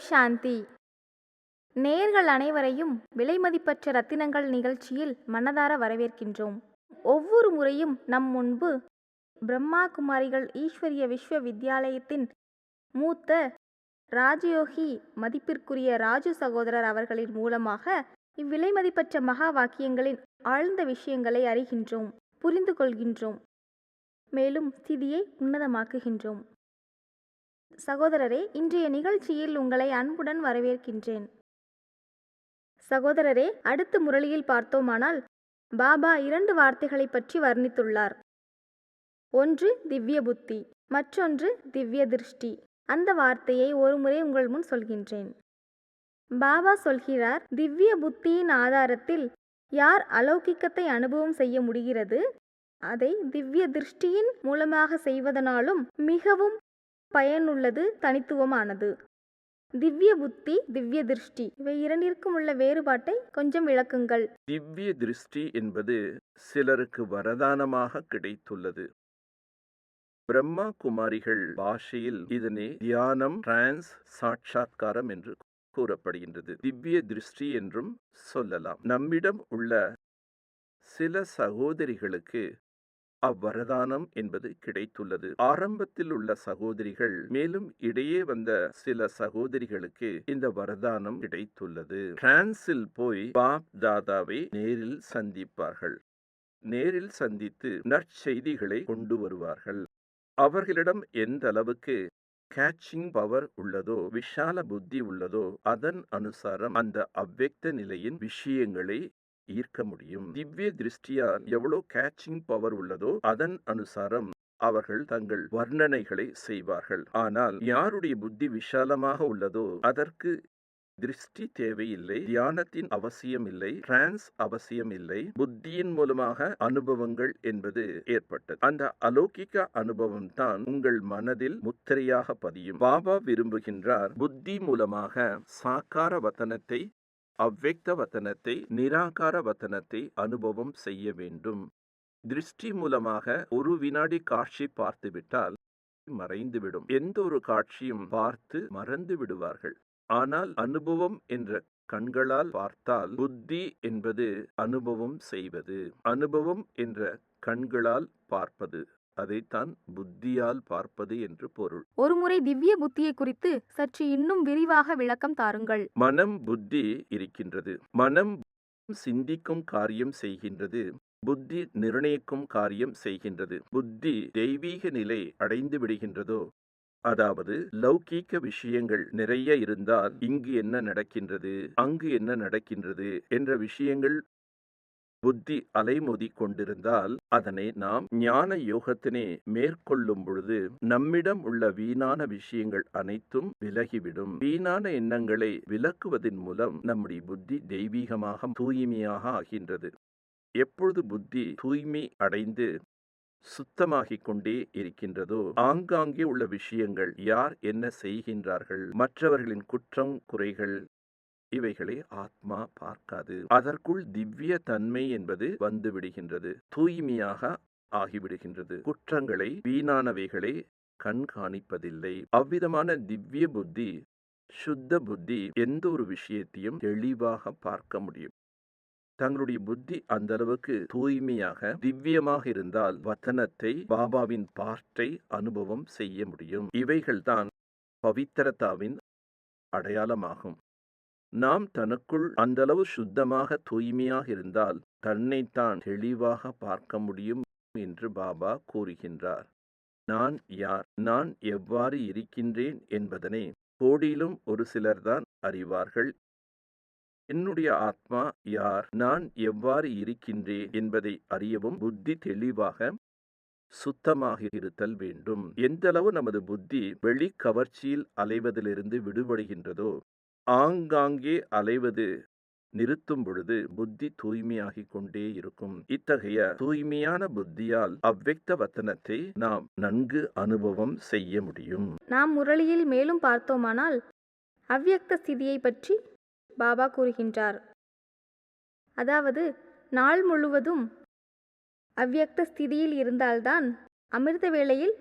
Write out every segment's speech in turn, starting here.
சாந்தி. நேயர்கள் அனைவரையும் விலைமதிப்பற்ற ரத்தினங்கள் நிகழ்ச்சியில் மனதார வரவேற்கின்றோம். ஒவ்வொரு முறையும் நம் முன்பு பிரம்மா குமாரிகள் ஈஸ்வரிய விஸ்வ வித்யாலயத்தின் மூத்த ராஜயோகி மதிப்பிற்குரிய ராஜு சகோதரர் அவர்களின் மூலமாக இவ்விலைமதிப்பற்ற மகா வாக்கியங்களின் ஆழ்ந்த விஷயங்களை அறிகின்றோம், புரிந்து கொள்கின்றோம், மேலும் ஸ்திதியை உன்னதமாக்குகின்றோம். சகோதரரே, இன்றைய நிகழ்ச்சியில் உங்களை அன்புடன் வரவேற்கின்றேன். சகோதரரே, அடுத்த முரளியில் பார்த்தோமானால் பாபா 2 வார்த்தைகளை பற்றி வர்ணித்துள்ளார். ஒன்று திவ்ய புத்தி, மற்றொன்று திவ்ய திருஷ்டி. அந்த வார்த்தையை ஒருமுறை உங்கள் முன் சொல்கின்றேன். பாபா சொல்கிறார், திவ்ய புத்தியின் ஆதாரத்தில் யார் அலௌகிக்கத்தை அனுபவம் செய்ய முடிகிறது, அதை திவ்ய திருஷ்டியின் மூலமாக செய்வதனாலும் மிகவும் பயனுள்ளது, தனித்துவமானது. திவ்ய புத்தி, திவ்ய திருஷ்டி, இவை இரண்டிற்கும் உள்ள வேறுபாட்டை கொஞ்சம் விளக்குங்கள். திவ்ய திருஷ்டி என்பது சிலருக்கு வரதானமாக கிடைத்துள்ளது. பிரம்மா குமாரிகள் பாஷையில் இதனை தியானம், டிரான்ஸ், சாட்சாத்காரம் என்று கூறப்படுகின்றது. திவ்ய திருஷ்டி என்றும் சொல்லலாம். நம்மிடம் உள்ள சில சகோதரிகளுக்கு அவ்வரதானம் என்பது கிடைத்துள்ளது. ஆரம்பத்தில் உள்ள சகோதரிகள், மேலும் இடையே வந்த சில சகோதரிகளுக்கு இந்த வரதானம் கிடைத்துள்ளது. டிரான்ஸில் போய் பாப் தாதாவை நேரில் சந்திப்பார்கள். நேரில் சந்தித்து நற்செய்திகளை கொண்டு வருவார்கள். அவர்களிடம் எந்த அளவுக்கு கேட்சிங் பவர் உள்ளதோ, விஷால புத்தி உள்ளதோ, அதன் அனுசாரம் அந்த அவ்வக்த நிலையின் விஷயங்களை ஈர்க்க முடியும். திவ்ய திருஷ்டியால் எவ்வளவு கேட்சிங் பவர் உள்ளதோ அதன் அனுசாரம் அவர்கள் தங்கள் வர்ணனைகளை செய்வார்கள். ஆனால் யாருடைய புத்தி விஷாலமாக உள்ளதோ அதற்கு திருஷ்டி தேவையில்லை, தியானத்தின் அவசியம் இல்லை, டிரான்ஸ் அவசியம் இல்லை. புத்தியின் மூலமாக அனுபவங்கள் என்பது ஏற்பட்டது. அந்த அலௌகிக அனுபவம் தான் உங்கள் மனதில் முத்திரையாக பதியும். பாபா விரும்புகின்றார், புத்தி மூலமாக சாக்கார வதனத்தை, அவ்வக்த வதனத்தை, நிராகார வதனத்தை அனுபவம் செய்ய வேண்டும். திருஷ்டி மூலமாக ஒரு வினாடி காட்சி பார்த்துவிட்டால் மறைந்துவிடும். எந்த ஒரு காட்சியும் பார்த்து மறந்து விடுவார்கள். ஆனால் அனுபவம் என்ற கண்களால் பார்த்தால், புத்தி என்பது அனுபவம் செய்வது, அனுபவம் என்ற கண்களால் பார்ப்பது, அதைத்தான் புத்தியால் பார்ப்பது என்று பொருள். ஒருமுறை திவ்ய புத்தியை குறித்து சற்று இன்னும் விரிவாக விளக்கம் தாருங்கள். மனம், புத்தி இருக்கின்றது. மனம் சிந்திக்கும் காரியம் செய்கின்றது, புத்தி நிர்ணயிக்கும் காரியம் செய்கின்றது. புத்தி தெய்வீக நிலை அடைந்து விடுகின்றதோ, அதாவது லௌகீக விஷயங்கள் நிறைய இருந்தால் இங்கு என்ன நடக்கின்றது, அங்கு என்ன நடக்கின்றது என்ற விஷயங்கள் புத்தி அலைமோதி கொண்டிருந்தால், அதனை நாம் ஞான யோகத்தினை மேற்கொள்ளும் பொழுது நம்மிடம் உள்ள வீணான விஷயங்கள் அனைத்தும் விலகிவிடும். வீணான எண்ணங்களை விலக்குவதன் மூலம் நம்முடைய புத்தி தெய்வீகமாக, தூய்மையாக ஆகின்றது. எப்பொழுது புத்தி தூய்மை அடைந்து சுத்தமாகிக் கொண்டே இருக்கின்றதோ, ஆங்காங்கே உள்ள விஷயங்கள், யார் என்ன செய்கின்றார்கள், மற்றவர்களின் குற்றம் குறைகள், இவைகளை ஆத்மா பார்க்காது. அதற்குள் திவ்ய தன்மை என்பது வந்து விடுகின்றது, தூய்மையாக ஆகிவிடுகின்றது. குற்றங்களை, வீணானவைகளை கண்காணிப்பதில்லை. அவ்விதமான திவ்ய புத்தி, சுத்த புத்தி எந்த ஒரு விஷயத்தையும் தெளிவாக பார்க்க முடியும். தங்களுடைய புத்தி அந்த அளவுக்கு தூய்மையாக, திவ்யமாக இருந்தால் வதனத்தை, பாபாவின் பாட்டை அனுபவம் செய்ய முடியும். இவைகள்தான் பவித்திரதாவின் அடையாளமாகும். நாம் தனக்குள் அந்த அளவு சுத்தமாக, தூய்மையாக இருந்தால் தன்னைத்தான் தெளிவாக பார்க்க முடியும் என்று பாபா கூறுகின்றார். நான் யார், நான் எவ்வாறு இருக்கின்றேன் என்பதனை கோடியிலும் ஒரு சிலர்தான் அறிவார்கள். என்னுடைய ஆத்மா யார், நான் எவ்வாறு இருக்கின்றேன் என்பதை அறியவும் புத்தி தெளிவாக, சுத்தமாக இருத்தல் வேண்டும். எந்த அளவு நமது புத்தி வெளி கவர்ச்சியில் அலைவதிலிருந்து விடுபடுகின்றதோ, ஆங்காங்கே அலைவது நிறுத்தும் பொழுது புத்தி தூய்மையாகிக் கொண்டே இருக்கும். இத்தகைய தூய்மையான புத்தியால் அவ்வக்த வதனத்தை நாம் நன்கு அனுபவம் செய்ய முடியும். நாம் முரளியில் மேலும் பார்த்தோமானால் அவ்யக்த ஸ்திதியை பற்றி பாபா கூறுகின்றார். அதாவது நாள் முழுவதும் அவ்யக்த ஸ்திதியில் இருந்தால்தான் அமிர்த வேளையில்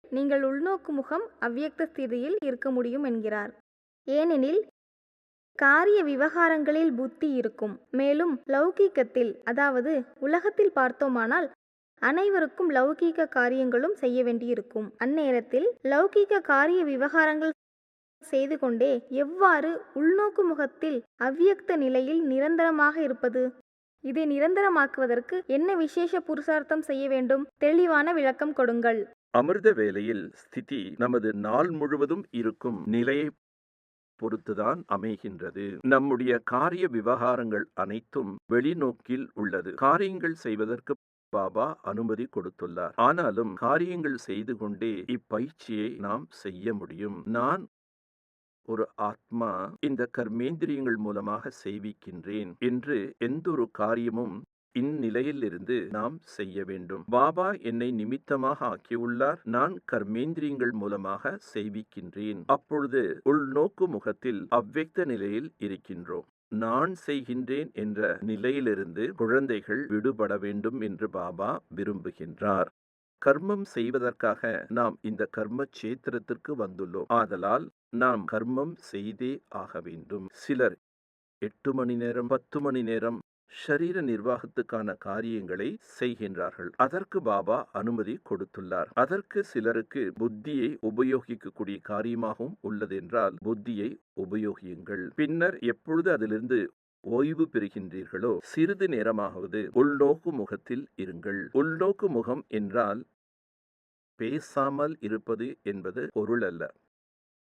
நீங்கள் உள்நோக்கு முகம் அவ்யக்த ஸ்திதியில் இருக்க முடியும் என்கிறார். ஏனெனில் காரிய விவகாரங்களில் புத்தி இருக்கும். மேலும் லௌகீகத்தில், அதாவது உலகத்தில் பார்த்தோமானால் அனைவருக்கும் லௌகீக காரியங்களும் செய்ய வேண்டியிருக்கும். அந்நேரத்தில் லௌகீக காரிய விவகாரங்கள் செய்து கொண்டே எவ்வாறு உள்நோக்கு முகத்தில் அவ்வியக்த நிலையில் நிரந்தரமாக இருப்பது? இதை நிரந்தரமாக்குவதற்கு என்ன விசேஷ புருஷார்த்தம் செய்ய வேண்டும்? தெளிவான விளக்கம் கொடுங்கள். அமிர்த வேளையில் ஸ்திதி நமது நாள் முழுவதும் இருக்கும் நிலையை பொறுத்துதான் அமைகின்றது. நம்முடைய காரிய விவகாரங்கள் அனைத்தும் வெளிநோக்கில் உள்ளது. காரியங்கள் செய்வதற்கு பாபா அனுமதி கொடுத்துள்ளார். ஆனாலும் காரியங்கள் செய்து கொண்டே இப்பயிற்சியை நாம் செய்ய முடியும். நான் ஒரு ஆத்மா இந்த கர்மேந்திரியங்கள் மூலமாக செய்விக்கின்றேன் என்று எந்தொரு காரியமும் இந்நிலையிலிருந்து நாம் செய்ய வேண்டும். பாபா என்னை நிமித்தமாக ஆக்கியுள்ளார். நான் கர்மேந்திரியங்கள் மூலமாக செய்விக்கின்றேன். அப்பொழுது உள்நோக்கு முகத்தில் அவ்வக்த நிலையில் இருக்கின்றோம். நான் செய்கின்றேன் என்ற நிலையிலிருந்து குழந்தைகள் விடுபட வேண்டும் என்று பாபா விரும்புகின்றார். கர்மம் செய்வதற்காக நாம் இந்த கர்ம சேத்திரத்திற்கு வந்துள்ளோம். ஆதலால் நாம் கர்மம் செய்தே ஆக வேண்டும். சிலர் 8 மணி நேரம் 10 மணி நேரம் ஷரீர நிர்வாகத்துக்கான காரியங்களை செய்கின்றார்கள். அதற்கு பாபா அனுமதி கொடுத்துள்ளார். அதற்கு சிலருக்கு புத்தியை உபயோகிக்கக்கூடிய காரியமாகவும் உள்ளது என்றால் புத்தியை உபயோகியுங்கள். பின்னர் எப்பொழுது அதிலிருந்து ஓய்வு பெறுகின்றீர்களோ சிறிது நேரமாவது உள்நோக்கு முகத்தில் இருங்கள். உள்நோக்கு முகம் என்றால் பேசாமல் இருப்பது என்பது பொருள் அல்ல.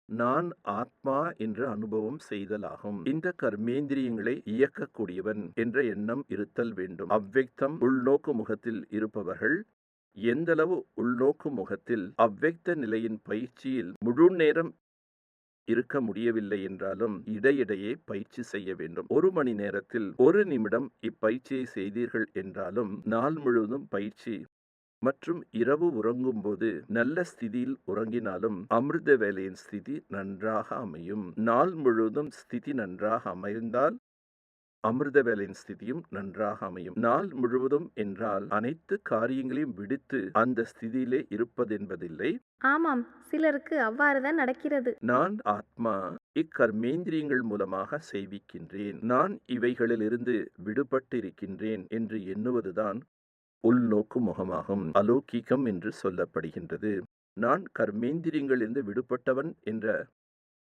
நான் ஆத்மா என்ற அனுபவம் செய்தலாகும். இந்த கர்மேந்திரியங்களை இயக்கக்கூடியவன் என்ற எண்ணம் இருத்தல் வேண்டும். அவ்வக்தம் உள்நோக்கு முகத்தில் இருப்பவர்கள் எந்தளவு உள்நோக்கு முகத்தில் அவ்வக்த நிலையின் பயிற்சியில் முழு நேரம் இருக்க முடியவில்லை என்றாலும் இடையிடையே பயிற்சி செய்ய வேண்டும். 1 மணி நேரத்தில் 1 நிமிடம் இப்பயிற்சியை செய்தீர்கள் என்றாலும் நாள் முழுவதும் பயிற்சி மற்றும் இரவு உறங்கும்போது நல்ல ஸ்திதியில் உறங்கினாலும் அமிர்த வேலையின் ஸ்திதி நன்றாக அமையும். நாள் முழுவதும் ஸ்திதி நன்றாக அமைந்தால் அமிர்த வேலையின் ஸ்திதியும் நன்றாக அமையும். நாள் முழுவதும் என்றால் அனைத்து காரியங்களையும் விடுத்து அந்த ஸ்திதியிலே இருப்பதென்பதில்லை. ஆமாம், சிலருக்கு அவ்வாறுதான் நடக்கிறது. நான் ஆத்மா இக்கர்மேந்திரியங்கள் மூலமாக செய்விக்கின்றேன். நான் இவைகளிலிருந்து விடுபட்டு இருக்கின்றேன் என்று எண்ணுவதுதான் உள்நோக்கு முகமாகும். அலௌகீகம் என்று சொல்லப்படுகின்றது. நான் கர்மேந்திரியங்களிலிருந்து விடுபட்டவன் என்ற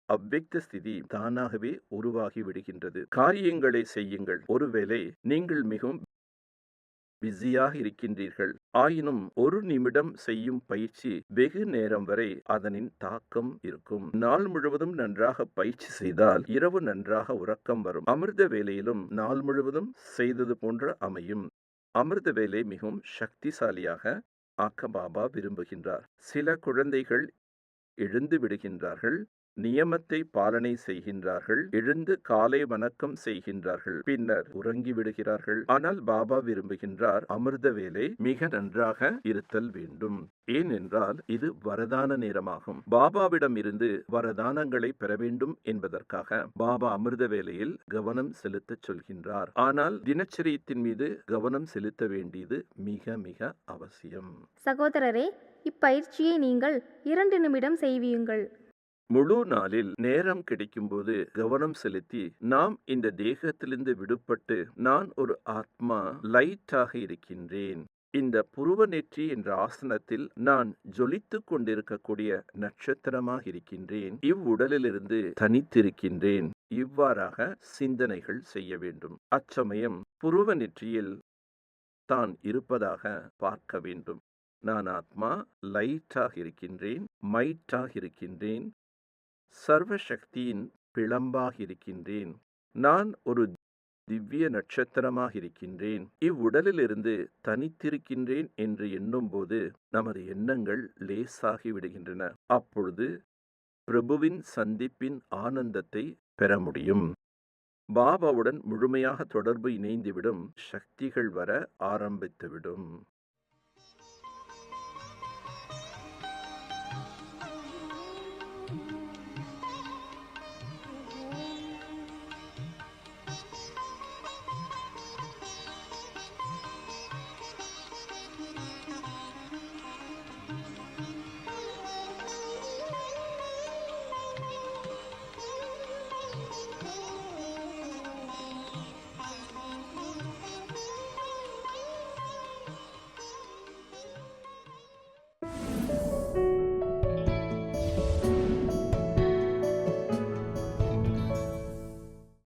அவ்வக்த ஸ்திதி தானாகவே உருவாகி விடுகின்றது. காரியங்களை செய்யுங்கள். ஒருவேளை நீங்கள் மிகவும் பிஸியாக இருக்கின்றீர்கள். ஆயினும் 1 நிமிடம் செய்யும் பயிற்சி வெகு நேரம் வரை அதனின் தாக்கம் இருக்கும். நாள் முழுவதும் நன்றாக பயிற்சி செய்தால் இரவு நன்றாக உறக்கம் வரும். அமிர்த வேலையிலும் நாள் முழுவதும் செய்தது போன்ற அமையும். அமிர்த வேலை மிகவும் சக்திசாலியாக ஆக்க பாபா விரும்புகின்றார். சில குழந்தைகள் எழுந்து விடுகின்றார்கள், நியமத்தை பாலனை செய்கின்றார்கள், எழுந்து காலை வணக்கம் செய்கின்றார்கள், பின்னர் உறங்கி விடுகிறார்கள். ஆனால் பாபா விரும்புகின்றார் அமிர்த வேலை மிக நன்றாக இருத்தல் வேண்டும். ஏனென்றால் இது வரதான நேரமாகும். பாபாவிடம் இருந்து வரதானங்களை பெற வேண்டும் என்பதற்காக பாபா அமிர்த வேலையில் கவனம் செலுத்தச் சொல்கின்றார். ஆனால் தினச்சரியத்தின் மீது கவனம் செலுத்த வேண்டியது மிக மிக அவசியம். சகோதரரே, இப்பயிற்சியை நீங்கள் 2 நிமிடம் செய்வீங்கள். முழு நாளில் நேரம் கிடைக்கும்போது கவனம் செலுத்தி நாம் இந்த தேகத்திலிருந்து விடுபட்டு நான் ஒரு ஆத்மா லைட்டாக இருக்கின்றேன். இந்த புருவ நெற்றி என்ற ஆசனத்தில் நான் ஜொலித்துக் கொண்டிருக்கக்கூடிய நட்சத்திரமாக இருக்கின்றேன். இவ்வுடலிலிருந்து தனித்திருக்கின்றேன். இவ்வாறாக சிந்தனைகள் செய்ய வேண்டும். அச்சமயம் புருவ நெற்றியில் தான் இருப்பதாக பார்க்க வேண்டும். நான் ஆத்மா லைட்டாக இருக்கின்றேன், மைட்டாக இருக்கின்றேன், சர்வ சக்தியின் பிளம்பாக இருக்கின்றேன். நான் ஒரு திவ்ய நட்சத்திரமாக இருக்கின்றேன். இவ்வுடலிலிருந்து தனித்திருக்கின்றேன் என்று எண்ணும்போது நமது எண்ணங்கள் லேசாகி விடுகின்றன. அப்பொழுது பிரபுவின் சந்திப்பின் ஆனந்தத்தை பெற முடியும். பாபாவுடன் முழுமையாக தொடர்பு இணைந்துவிடும், சக்திகள் வர ஆரம்பித்துவிடும்.